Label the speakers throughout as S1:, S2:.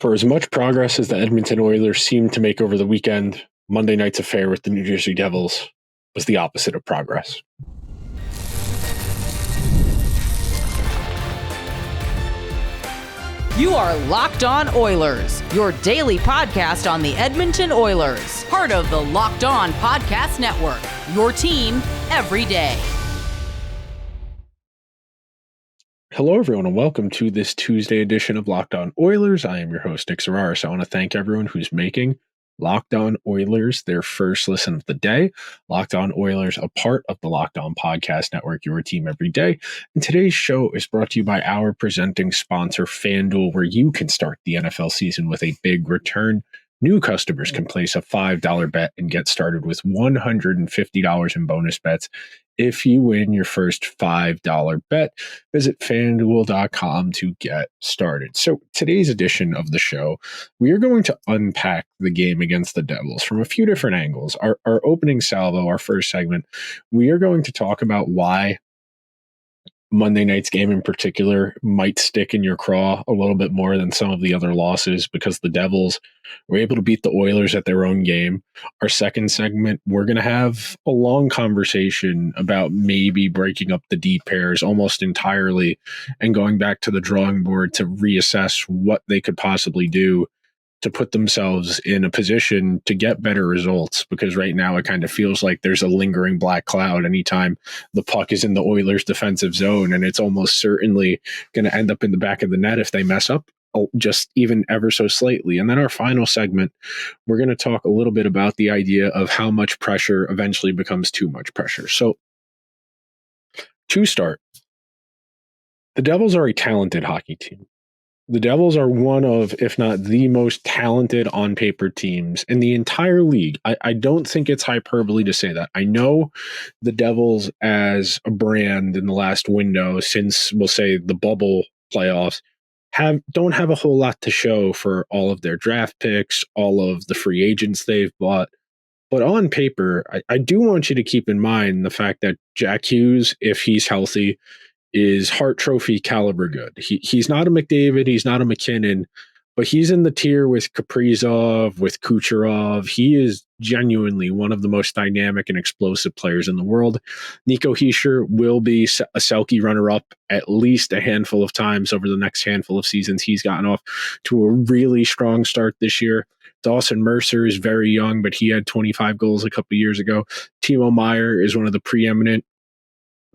S1: For as much progress as the Edmonton Oilers seemed to make over the weekend, Monday night's affair with the New Jersey Devils was the opposite of progress.
S2: You are Locked On Oilers, your daily podcast on the Edmonton Oilers, part of the Locked On Podcast Network, your team every day.
S1: Hello, everyone, and welcome to this Tuesday edition of Locked On Oilers. I am your host, Nick Zararis. I want to thank everyone who's making Locked On Oilers their first listen of the day. Locked On Oilers, a part of the Locked On Podcast Network, your team every day. And today's show is brought to you by our presenting sponsor, FanDuel, where you can start the NFL season with a big return. New customers can place a $5 bet and get started with $150 in bonus bets if you win your first $5 bet. Visit FanDuel.com to get started. So today's edition of the show, we are going to unpack the game against the Devils from a few different angles. Our opening salvo, our first segment, we are going to talk about why Monday night's game in particular might stick in your craw a little bit more than some of the other losses because the Devils were able to beat the Oilers at their own game. Our second segment, we're going to have a long conversation about maybe breaking up the D pairs almost entirely and going back to the drawing board to reassess what they could possibly do to put themselves in a position to get better results, because right now it kind of feels like there's a lingering black cloud anytime the puck is in the Oilers' defensive zone, and it's almost certainly going to end up in the back of the net if they mess up just even ever so slightly. And then our final segment, we're going to talk a little bit about the idea of how much pressure eventually becomes too much pressure. So to start, the Devils are a talented hockey team. The Devils are one of, if not the most talented on-paper teams in the entire league. I don't think it's hyperbole to say that. I know the Devils as a brand in the last window, since we'll say the bubble playoffs, don't have a whole lot to show for all of their draft picks, all of the free agents they've bought. But on paper, I do want you to keep in mind the fact that Jack Hughes, if he's healthy, is Hart Trophy caliber good. He's not a McDavid, he's not a McKinnon, but he's in the tier with Kaprizov, with Kucherov. He is genuinely one of the most dynamic and explosive players in the world. Nico Hischier will be a Selke runner-up at least a handful of times over the next handful of seasons. He's gotten off to a really strong start this year. Dawson Mercer is very young, but he had 25 goals a couple years ago. Timo Meier is one of the preeminent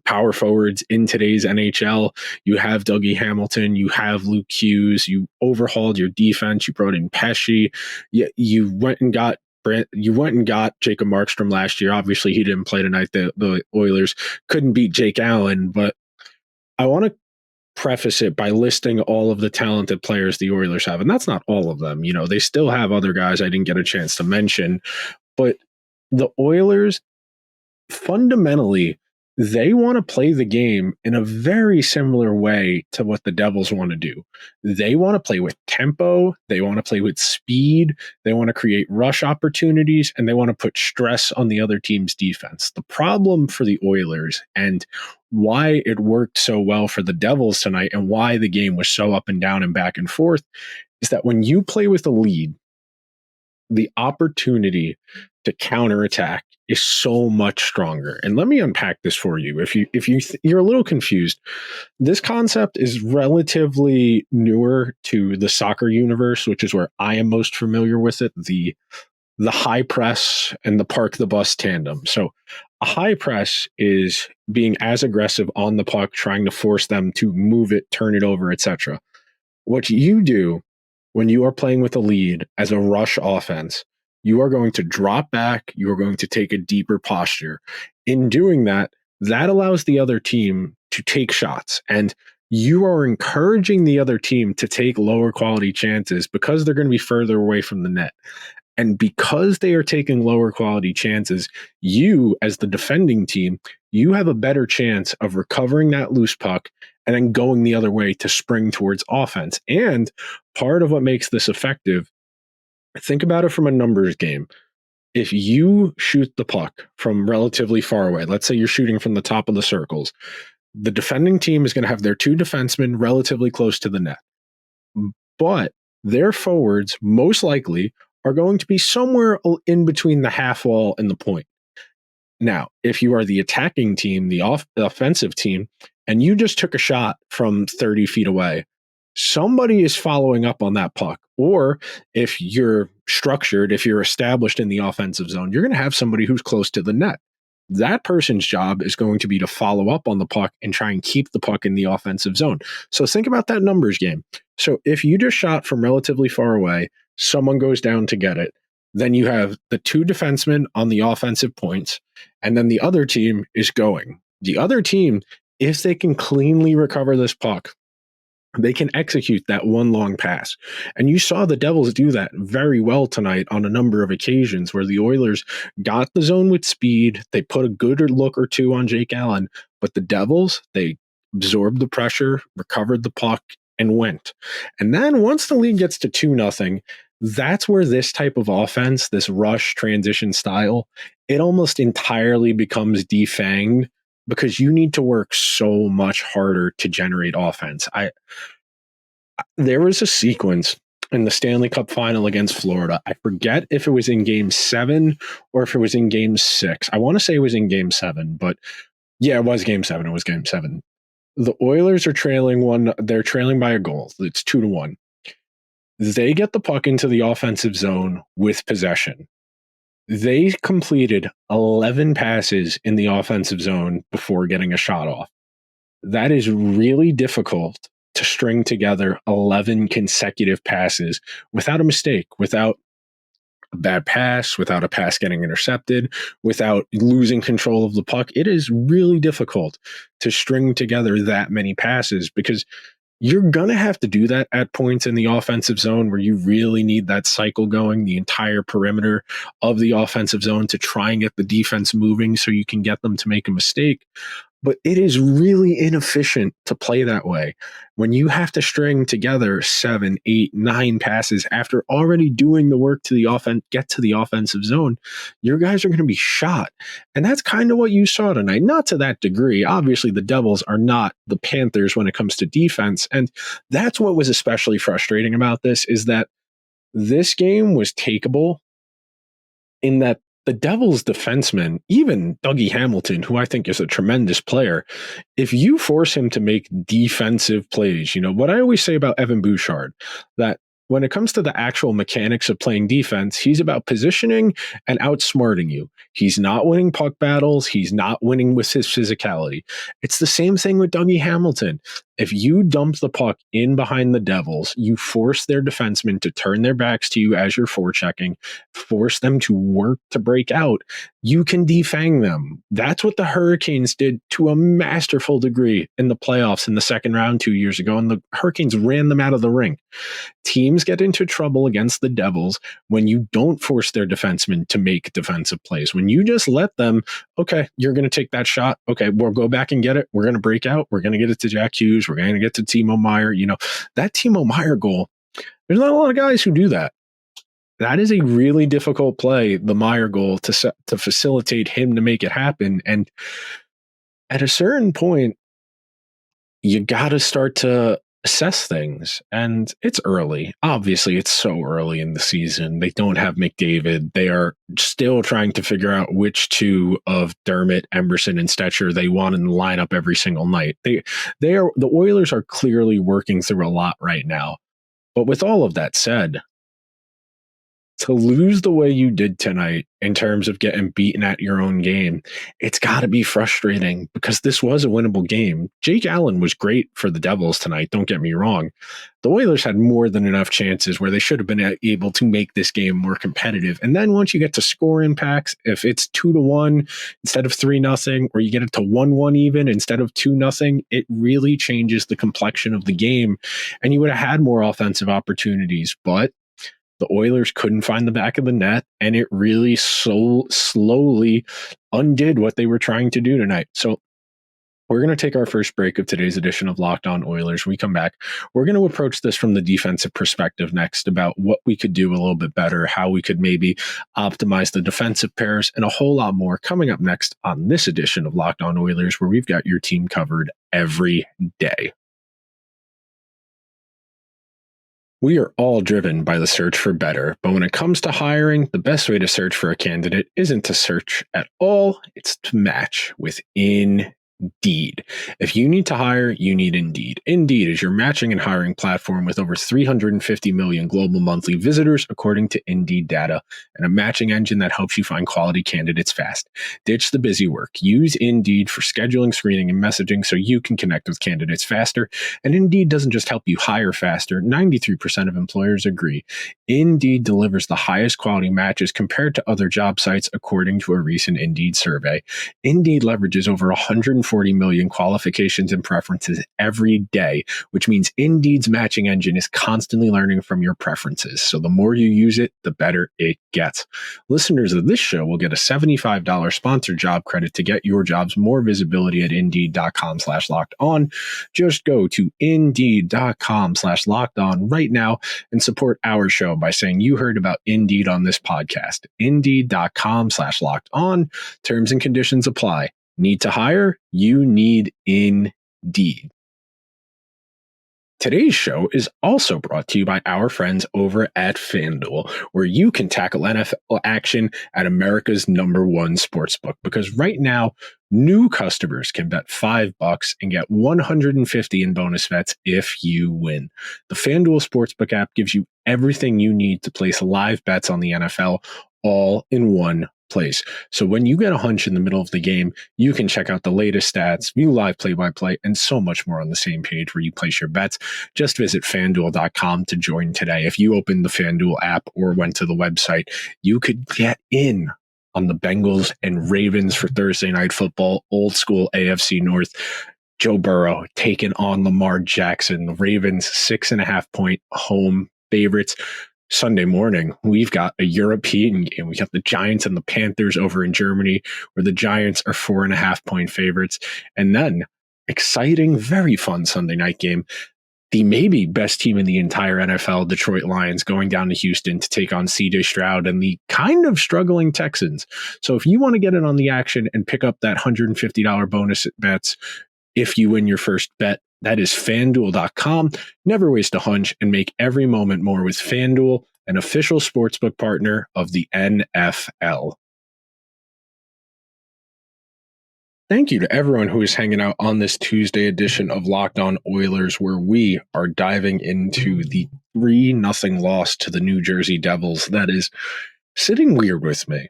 S1: power forwards in today's NHL. You have Dougie Hamilton, you have Luke Hughes, you overhauled your defense, you brought in Pesce, you went and got Jacob Markstrom last year. Obviously, he didn't play tonight. The Oilers couldn't beat Jake Allen, but I want to preface it by listing all of the talented players the Oilers have, and that's not all of them. You know, they still have other guys I didn't get a chance to mention, but the Oilers fundamentally, they want to play the game in a very similar way to what the Devils want to do. They want to play with tempo, they want to play with speed, they want to create rush opportunities, and they want to put stress on the other team's defense. The problem for the Oilers, and why it worked so well for the Devils tonight, and why the game was so up and down and back and forth, is that when you play with a lead, the opportunity to counterattack is so much stronger. And let me unpack this for you. If you're a little confused, this concept is relatively newer to the soccer universe, which is where I am most familiar with it, the high press and the park the bus tandem. So a high press is being as aggressive on the puck, trying to force them to move it, turn it over, etc. What you do when you are playing with a lead as a rush offense, you are going to drop back, you are going to take a deeper posture. In doing that, that allows the other team to take shots, and you are encouraging the other team to take lower quality chances because they're going to be further away from the net. And because they are taking lower quality chances, you, as the defending team, you have a better chance of recovering that loose puck and then going the other way to spring towards offense. And part of what makes this effective, think about it from a numbers game. If you shoot the puck from relatively far away, let's say you're shooting from the top of the circles, the defending team is going to have their two defensemen relatively close to the net. But their forwards most likely are going to be somewhere in between the half wall and the point. Now, if you are the attacking team, the offensive team, and you just took a shot from 30 feet away, somebody is following up on that puck. Or if you're structured, if you're established in the offensive zone, you're going to have somebody who's close to the net. That person's job is going to be to follow up on the puck and try and keep the puck in the offensive zone. So think about that numbers game. So if you just shot from relatively far away, someone goes down to get it, then you have the two defensemen on the offensive points, and then the other team is going. The other team, if they can cleanly recover this puck, they can execute that one long pass. And you saw the Devils do that very well tonight on a number of occasions where the Oilers got the zone with speed. They put a good look or two on Jake Allen, but the Devils, they absorbed the pressure, recovered the puck, and went. And then once the lead gets to 2-0, that's where this type of offense, this rush transition style, it almost entirely becomes defanged because you need to work so much harder to generate offense. There was a sequence in the Stanley Cup final against Florida. I forget if it was in game 7 or if it was in game 6. I want to say it was in game 7, but yeah, it was game 7. It was game 7. The Oilers are trailing they're trailing by a goal. It's 2-1. They get the puck into the offensive zone with possession. They completed 11 passes in the offensive zone before getting a shot off. That is really difficult to string together 11 consecutive passes without a mistake, without a bad pass, without a pass getting intercepted, without losing control of the puck. It is really difficult to string together that many passes because you're going to have to do that at points in the offensive zone where you really need that cycle going, the entire perimeter of the offensive zone to try and get the defense moving so you can get them to make a mistake. But it is really inefficient to play that way. When you have to string together 7, 8, 9 passes after already doing the work to the offense, get to the offensive zone, your guys are going to be shot. And that's kind of what you saw tonight. Not to that degree. Obviously, the Devils are not the Panthers when it comes to defense. And that's what was especially frustrating about this, is that this game was takeable in that the Devils defenseman, even Dougie Hamilton, who I think is a tremendous player, if you force him to make defensive plays, what I always say about Evan Bouchard, that when it comes to the actual mechanics of playing defense, he's about positioning and outsmarting you. He's not winning puck battles. He's not winning with his physicality. It's the same thing with Dougie Hamilton. If you dump the puck in behind the Devils, you force their defensemen to turn their backs to you as you're forechecking, force them to work to break out, you can defang them. That's what the Hurricanes did to a masterful degree in the playoffs in the second round 2 years ago, and the Hurricanes ran them out of the rink. Teams get into trouble against the Devils when you don't force their defensemen to make defensive plays. When you just let them, okay, you're going to take that shot. Okay, we'll go back and get it. We're going to break out. We're going to get it to Jack Hughes. We're going to get to Timo Meier. That Timo Meier goal, there's not a lot of guys who do that. That is a really difficult play, the Meier goal, to facilitate him to make it happen. And at a certain point, you got to start to assess things. And it's early. Obviously, it's so early in the season. They don't have McDavid. They are still trying to figure out which two of Dermott, Emberson, and Stetcher they want in the lineup every single night. The Oilers are clearly working through a lot right now. But with all of that said, to lose the way you did tonight in terms of getting beaten at your own game, it's got to be frustrating because this was a winnable game. Jake Allen was great for the Devils tonight, don't get me wrong. The Oilers had more than enough chances where they should have been able to make this game more competitive. And then once you get to score impacts, if it's 2-1 instead of 3-0, or you get it to 1-1 even instead of 2-0, it really changes the complexion of the game. And you would have had more offensive opportunities, but the Oilers couldn't find the back of the net, and it really so slowly undid what they were trying to do tonight. So we're going to take our first break of today's edition of Locked On Oilers. When we come back, we're going to approach this from the defensive perspective next, about what we could do a little bit better, how we could maybe optimize the defensive pairs, and a whole lot more coming up next on this edition of Locked On Oilers, where we've got your team covered every day. We are all driven by the search for better, but when it comes to hiring, the best way to search for a candidate isn't to search at all, it's to match with Indeed. If you need to hire, you need Indeed. Indeed is your matching and hiring platform with over 350 million global monthly visitors, according to Indeed data, and a matching engine that helps you find quality candidates fast. Ditch the busy work. Use Indeed for scheduling, screening, and messaging so you can connect with candidates faster. And Indeed doesn't just help you hire faster. 93% of employers agree. Indeed delivers the highest quality matches compared to other job sites, according to a recent Indeed survey. Indeed leverages over 140 million qualifications and preferences every day, which means Indeed's matching engine is constantly learning from your preferences. So the more you use it, the better it gets. Listeners of this show will get a $75 sponsored job credit to get your jobs more visibility at Indeed.com/locked-on. Just go to Indeed.com/locked-on right now and support our show by saying you heard about Indeed on this podcast. Indeed.com/locked-on. Terms and conditions apply. Need to hire? You need Indeed. Today's show is also brought to you by our friends over at FanDuel, where you can tackle NFL action at America's #1 sportsbook. Because right now, new customers can bet $5 and get $150 in bonus bets if you win. The FanDuel Sportsbook app gives you everything you need to place live bets on the NFL all in one place. So when you get a hunch in the middle of the game, you can check out the latest stats, view live play-by-play, and so much more on the same page where you place your bets. Just visit FanDuel.com to join today. If you open the FanDuel app or went to the website, you could get in on the Bengals and Ravens for Thursday Night Football, old school AFC North. Joe Burrow taking on Lamar Jackson. The Ravens 6.5-point home favorites. Sunday morning, we've got a European game. We got the Giants and the Panthers over in Germany, where the Giants are 4.5-point favorites. And then, exciting, very fun Sunday night game. The maybe best team in the entire NFL, Detroit Lions, going down to Houston to take on CJ Stroud and the kind of struggling Texans. So if you want to get in on the action and pick up that $150 bonus bets if you win your first bet, that is FanDuel.com. Never waste a hunch and make every moment more with FanDuel, an official sportsbook partner of the NFL. Thank you to everyone who is hanging out on this Tuesday edition of Locked On Oilers, where we are diving into the 3-0 loss to the New Jersey Devils. That is sitting weird with me.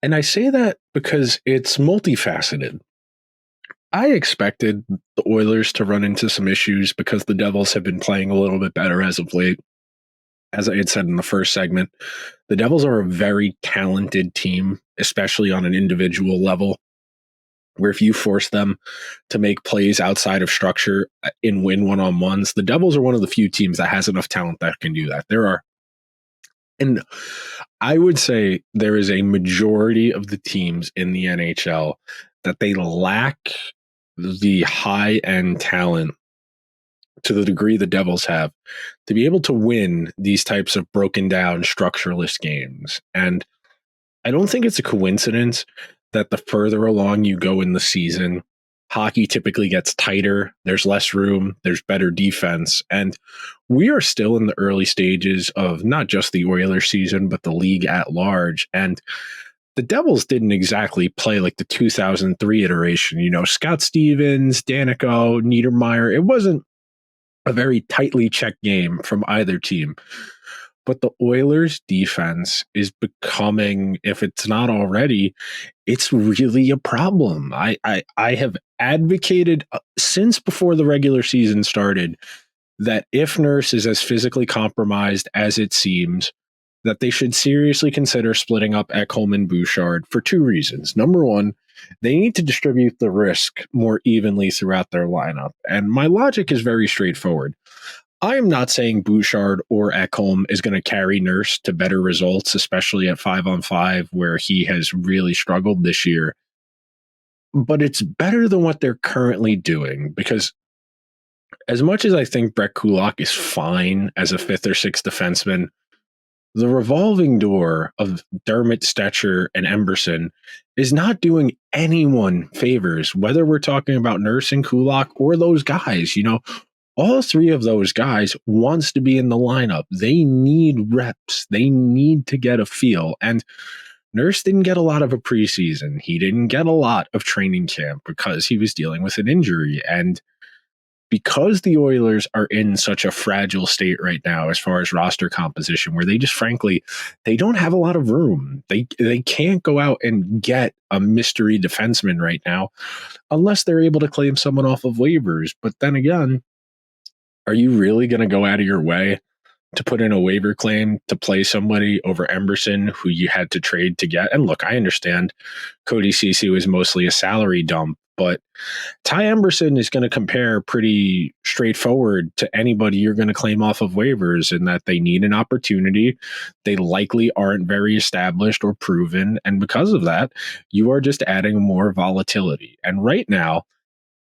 S1: And I say that because it's multifaceted. I expected the Oilers to run into some issues because the Devils have been playing a little bit better as of late. As I had said in the first segment, the Devils are a very talented team, especially on an individual level, where if you force them to make plays outside of structure and win one-on-ones, the Devils are one of the few teams that has enough talent that can do that. And I would say there is a majority of the teams in the NHL that they lack the high-end talent to the degree the Devils have to be able to win these types of broken down, structureless games. And I don't think it's a coincidence that the further along you go in the season, hockey typically gets tighter, there's less room, there's better defense, and we are still in the early stages of not just the Oilers season, but the league at large. And the Devils didn't exactly play like the 2003 iteration. You know, Scott Stevens, Danico, Niedermeyer. It wasn't a very tightly checked game from either team. But the Oilers' defense is becoming, if it's not already, it's really a problem. I have advocated since before the regular season started that if Nurse is as physically compromised as it seems, that they should seriously consider splitting up Ekholm and Bouchard for two reasons. Number one, they need to distribute the risk more evenly throughout their lineup. And my logic is very straightforward. I am not saying Bouchard or Ekholm is going to carry Nurse to better results, especially at 5-on-5, where he has really struggled this year. But it's better than what they're currently doing, because as much as I think Brett Kulak is fine as a fifth or sixth defenseman, the revolving door of Dermott, Stetcher, and Emberson is not doing anyone favors, whether we're talking about Nurse and Kulak or those guys. All three of those guys wants to be in the lineup. They need reps. They need to get a feel. And Nurse didn't get a lot of a preseason. He didn't get a lot of training camp because he was dealing with an injury. And because the Oilers are in such a fragile state right now as far as roster composition, where they just frankly, they don't have a lot of room. They can't go out and get a mystery defenseman right now unless they're able to claim someone off of waivers. But then again, are you really going to go out of your way to put in a waiver claim to play somebody over Emberson who you had to trade to get? And look, I understand Cody Ceci was mostly a salary dump, but Ty Emberson is going to compare pretty straightforward to anybody you're going to claim off of waivers, in that they need an opportunity. They likely aren't very established or proven. And because of that, you are just adding more volatility. And right now,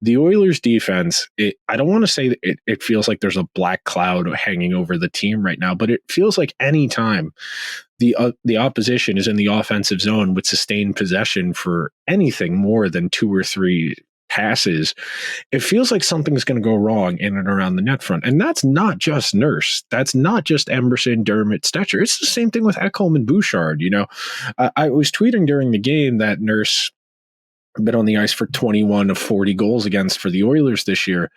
S1: the Oilers defense, I don't want to say that it feels like there's a black cloud hanging over the team right now, but it feels like any time the opposition is in the offensive zone with sustained possession for anything more than 2 or 3 passes, it feels like something's going to go wrong in and around the net front. And that's not just Nurse. That's not just Emberson, Dermott, Stetcher. It's the same thing with Ekholm and Bouchard. I was tweeting during the game that Nurse been on the ice for 21 of 40 goals against for the Oilers this year.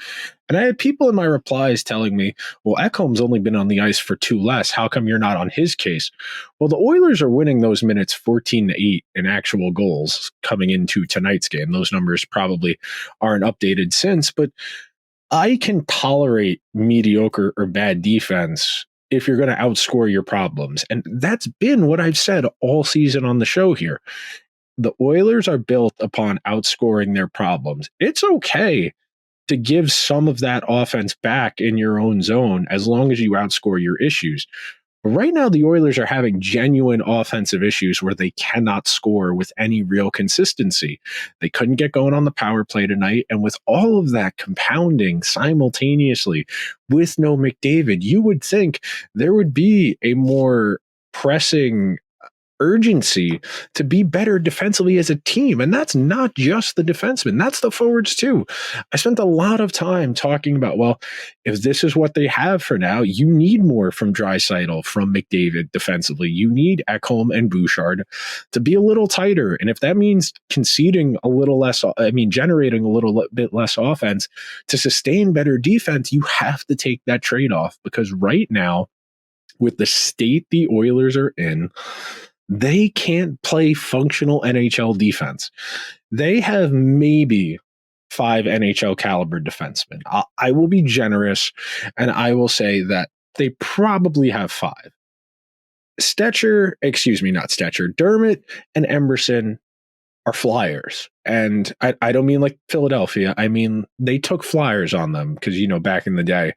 S1: And I had people in my replies telling me, well, Ekholm's only been on the ice for 2 less. How come you're not on his case? Well, the Oilers are winning those minutes 14-8 in actual goals coming into tonight's game. Those numbers probably aren't updated since, but I can tolerate mediocre or bad defense if you're going to outscore your problems. And that's been what I've said all season on the show here. The Oilers are built upon outscoring their problems. It's okay to give some of that offense back in your own zone as long as you outscore your issues. But right now, the Oilers are having genuine offensive issues where they cannot score with any real consistency. They couldn't get going on the power play tonight. And with all of that compounding simultaneously with no McDavid, you would think there would be a more pressing urgency to be better defensively as a team. And that's not just the defensemen, that's the forwards too. I spent a lot of time talking about, well, if this is what they have for now, you need more from Draisaitl, from McDavid defensively. You need Ekholm and Bouchard to be a little tighter. And if that means conceding a little less, generating a little bit less offense to sustain better defense, you have to take that trade-off, because right now, with the state the Oilers are in, they can't play functional NHL defense. They have maybe 5 NHL caliber defensemen. I will be generous, and I will say that they probably have 5. Dermott and Emberson are flyers. And I don't mean like Philadelphia. I mean, they took flyers on them because, back in the day,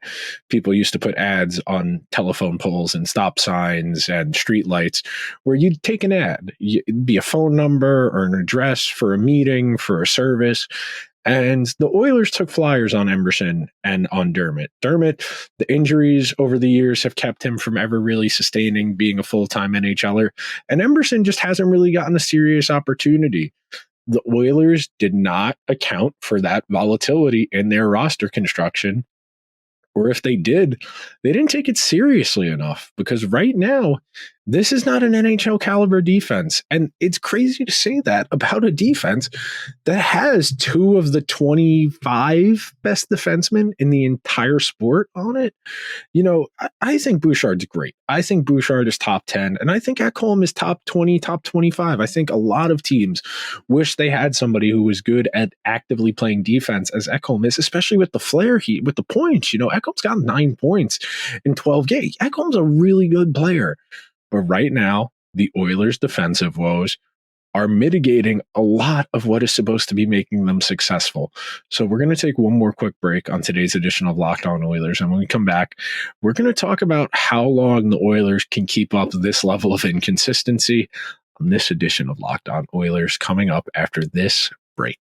S1: people used to put ads on telephone poles and stop signs and street lights where you'd take an ad. It'd be a phone number or an address for a meeting, for a service. And the Oilers took flyers on Emberson and on Dermott. Dermott, the injuries over the years have kept him from ever really sustaining being a full-time NHLer. And Emberson just hasn't really gotten a serious opportunity. The Oilers did not account for that volatility in their roster construction. Or if they did, they didn't take it seriously enough, because right now, this is not an NHL caliber defense. And it's crazy to say that about a defense that has 2 of the 25 best defensemen in the entire sport on it. I think Bouchard's great. I think Bouchard is top 10, and I think Ekholm is top 20, top 25. I think a lot of teams wish they had somebody who was good at actively playing defense as Ekholm is, especially with the flair with the points. Ekholm's got 9 points in 12 games. Ekholm's a really good player. But right now, the Oilers' defensive woes are mitigating a lot of what is supposed to be making them successful. So we're going to take one more quick break on today's edition of Locked On Oilers. And when we come back, we're going to talk about how long the Oilers can keep up this level of inconsistency on this edition of Locked On Oilers, coming up after this break.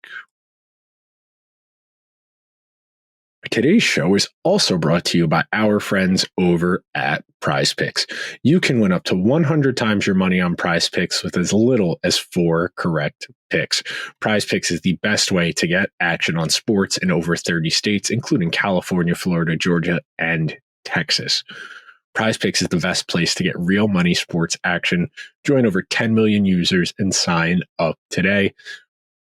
S1: Today's show is also brought to you by our friends over at PrizePicks. You can win up to 100 times your money on PrizePicks with as little as 4 correct picks. PrizePicks is the best way to get action on sports in over 30 states, including California, Florida, Georgia, and Texas. PrizePicks is the best place to get real money sports action. Join over 10 million users and sign up today.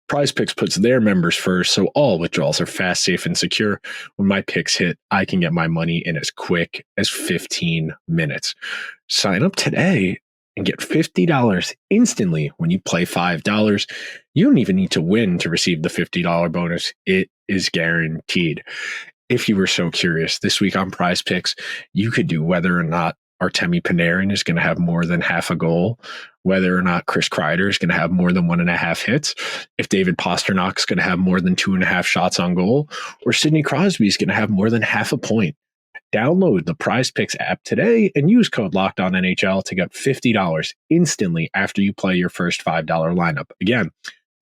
S1: PrizePicks puts their members first, so all withdrawals are fast, safe, and secure. When my picks hit, I can get my money in as quick as 15 minutes. Sign up today and get $50 instantly when you play $5. You don't even need to win to receive the $50 bonus. It is guaranteed. If you were so curious, this week on PrizePicks, you could do whether or not Artemi Panarin is going to have more than half a goal, whether or not Chris Kreider is going to have more than 1.5 hits, if David Pastrnak is going to have more than 2.5 shots on goal, or Sidney Crosby is going to have more than half a point. Download the PrizePicks app today and use code LOCKEDONNHL to get $50 instantly after you play your first $5 lineup. Again,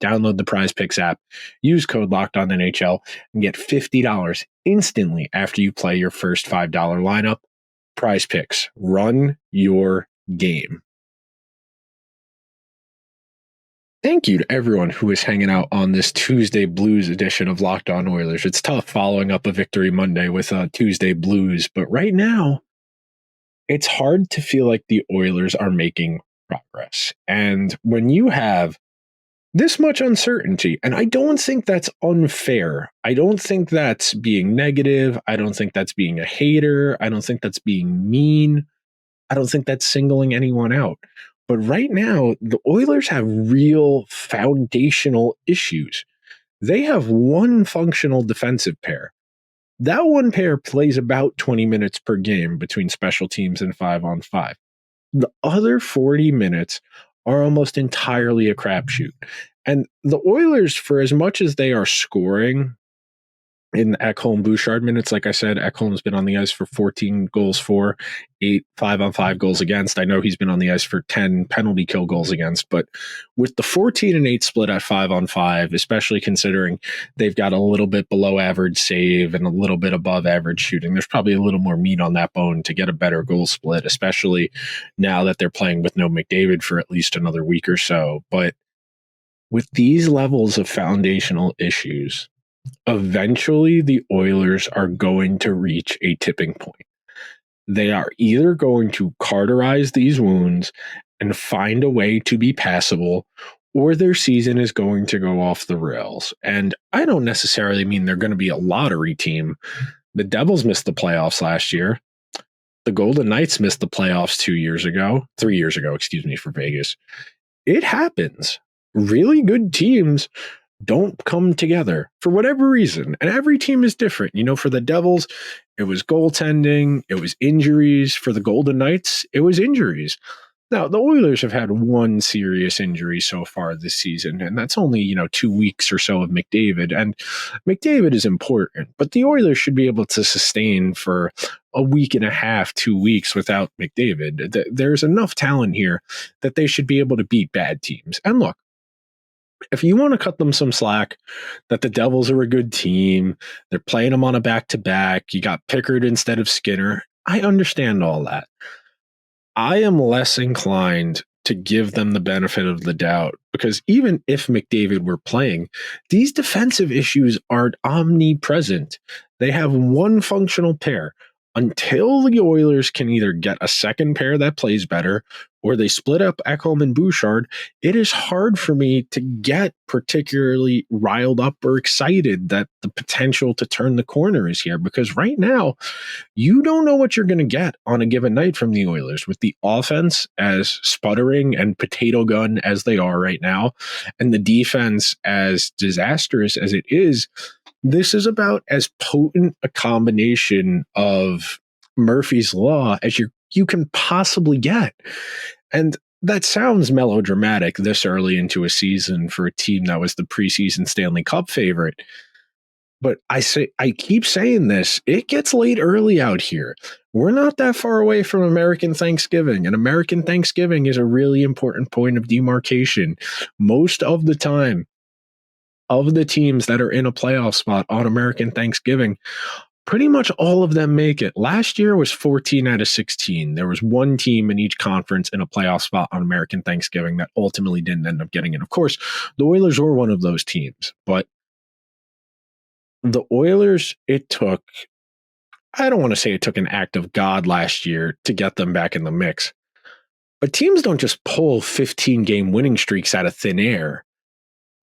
S1: download the PrizePicks app, use code LOCKEDONNHL, and get $50 instantly after you play your first $5 lineup. PrizePicks, run your game. Thank you to everyone who is hanging out on this Tuesday Blues edition of Locked On Oilers. It's tough following up a victory Monday with Tuesday Blues, but right now, it's hard to feel like the Oilers are making progress. And when you have this much uncertainty, and I don't think that's unfair. I don't think that's being negative. I don't think that's being a hater. I don't think that's being mean. I don't think that's singling anyone out. But right now, the Oilers have real foundational issues. They have one functional defensive pair. That one pair plays about 20 minutes per game between special teams and 5-on-5. The other 40 minutes are almost entirely a crapshoot. And the Oilers, for as much as they are scoring in Ekholm Bouchard minutes, like I said, Ekholm's been on the ice for 14 goals for, 8 5-on-5 goals against. I know he's been on the ice for 10 penalty kill goals against, but with the 14 and 8 split at 5-on-5, especially considering they've got a little bit below average save and a little bit above average shooting, there's probably a little more meat on that bone to get a better goal split, especially now that they're playing with no McDavid for at least another week or so. But with these levels of foundational issues, eventually the Oilers are going to reach a tipping point. They are either going to cauterize these wounds and find a way to be passable, or their season is going to go off the rails. And I don't necessarily mean they're going to be a lottery team. The Devils missed the playoffs last year. The Golden Knights missed the playoffs 3 years ago, for Vegas. It happens. Really good teams don't come together for whatever reason. And every team is different. You know, for the Devils, it was goaltending, it was injuries. For the Golden Knights, it was injuries. Now, the Oilers have had one serious injury so far this season, and that's only, 2 weeks or so of McDavid. And McDavid is important, but the Oilers should be able to sustain for a week and a half, 2 weeks without McDavid. There's enough talent here that they should be able to beat bad teams. And look, if you want to cut them some slack, that the Devils are a good team, they're playing them on a back-to-back, you got Pickard instead of Skinner, I understand all that. I am less inclined to give them the benefit of the doubt, because even if McDavid were playing, these defensive issues are omnipresent. They have one functional pair. Until the Oilers can either get a second pair that plays better, or they split up Ekholm and Bouchard, it is hard for me to get particularly riled up or excited that the potential to turn the corner is here, because right now, you don't know what you're going to get on a given night from the Oilers, with the offense as sputtering and potato gun as they are right now, and the defense as disastrous as it is. This is about as potent a combination of Murphy's Law as you can possibly get. And that sounds melodramatic this early into a season for a team that was the preseason Stanley Cup favorite. But I keep saying this, it gets late early out here. We're not that far away from American Thanksgiving, and American Thanksgiving is a really important point of demarcation. Most of the time, of the teams that are in a playoff spot on American Thanksgiving pretty much all of them make it. Last year was 14 out of 16. There was one team in each conference in a playoff spot on American Thanksgiving that ultimately didn't end up getting it. Of course, the Oilers were one of those teams, but the Oilers, it took, I don't want to say it took an act of God last year to get them back in the mix, but teams don't just pull 15-game winning streaks out of thin air.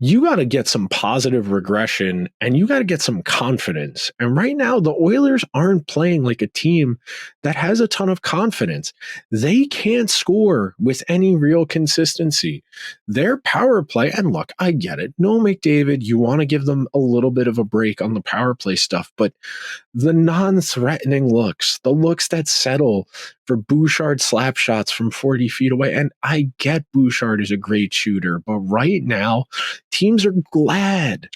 S1: You got to get some positive regression and you got to get some confidence. And right now, the Oilers aren't playing like a team that has a ton of confidence. They can't score with any real consistency. Their power play, and look, I get it. No, McDavid, you want to give them a little bit of a break on the power play stuff, but the non-threatening looks, the looks that settle for Bouchard slap shots from 40 feet away. And I get Bouchard is a great shooter, but right now, teams are glad.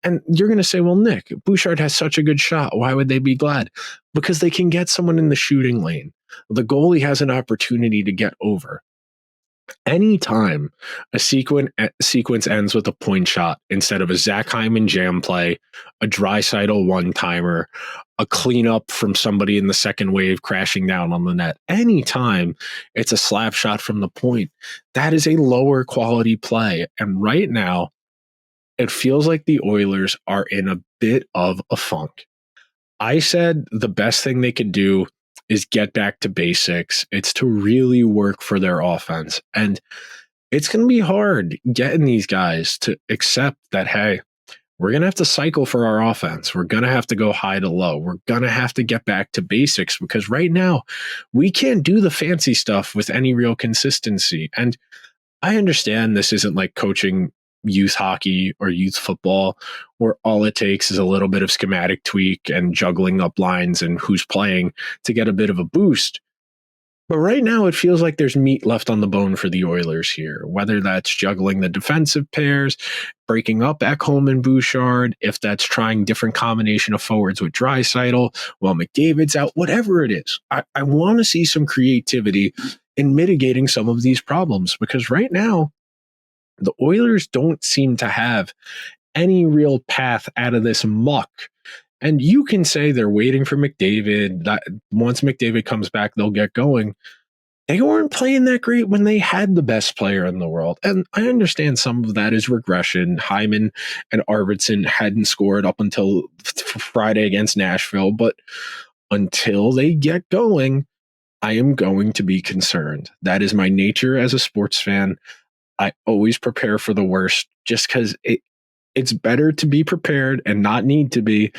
S1: And you're going to say, well, Nick, Bouchard has such a good shot. Why would they be glad? Because they can get someone in the shooting lane. The goalie has an opportunity to get over. Anytime a sequence ends with a point shot instead of a Zach Hyman jam play, a Draisaitl one-timer, a cleanup from somebody in the second wave crashing down on the net, anytime it's a slap shot from the point, that is a lower quality play. And right now, it feels like the Oilers are in a bit of a funk. I said the best thing they could do is get back to basics. It's to really work for their offense. And it's going to be hard getting these guys to accept that, hey, we're going to have to cycle for our offense. We're going to have to go high to low. We're going to have to get back to basics because right now we can't do the fancy stuff with any real consistency. And I understand this isn't like coaching youth hockey or youth football where all it takes is a little bit of schematic tweak and juggling up lines and who's playing to get a bit of a boost. But right now it feels like there's meat left on the bone for the Oilers here, whether that's juggling the defensive pairs, breaking up Ekholm and Bouchard, if that's trying different combination of forwards with Draisaitl while McDavid's out, whatever it is. I want to see some creativity in mitigating some of these problems because right now the Oilers don't seem to have any real path out of this muck. And you can say they're waiting for McDavid. That once McDavid comes back, they'll get going. They weren't playing that great when they had the best player in the world. And I understand some of that is regression. Hyman and Arvidsson hadn't scored up until Friday against Nashville. But until they get going, I am going to be concerned. That is my nature as a sports fan. I always prepare for the worst just because it's better to be prepared and not need to be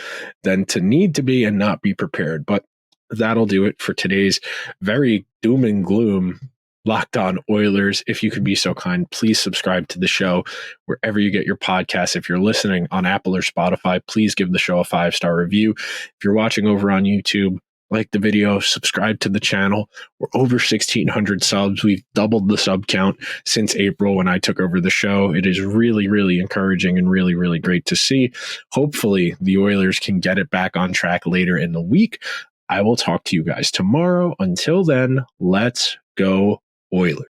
S1: than to need to be and not be prepared. But that'll do it for today's very doom and gloom Locked On Oilers. If you could be so kind, please subscribe to the show wherever you get your podcasts. If you're listening on Apple or Spotify, please give the show a 5-star review. If you're watching over on YouTube, like the video, subscribe to the channel. We're over 1,600 subs. We've doubled the sub count since April when I took over the show. It is really, really encouraging and really, really great to see. Hopefully, the Oilers can get it back on track later in the week. I will talk to you guys tomorrow. Until then, let's go Oilers.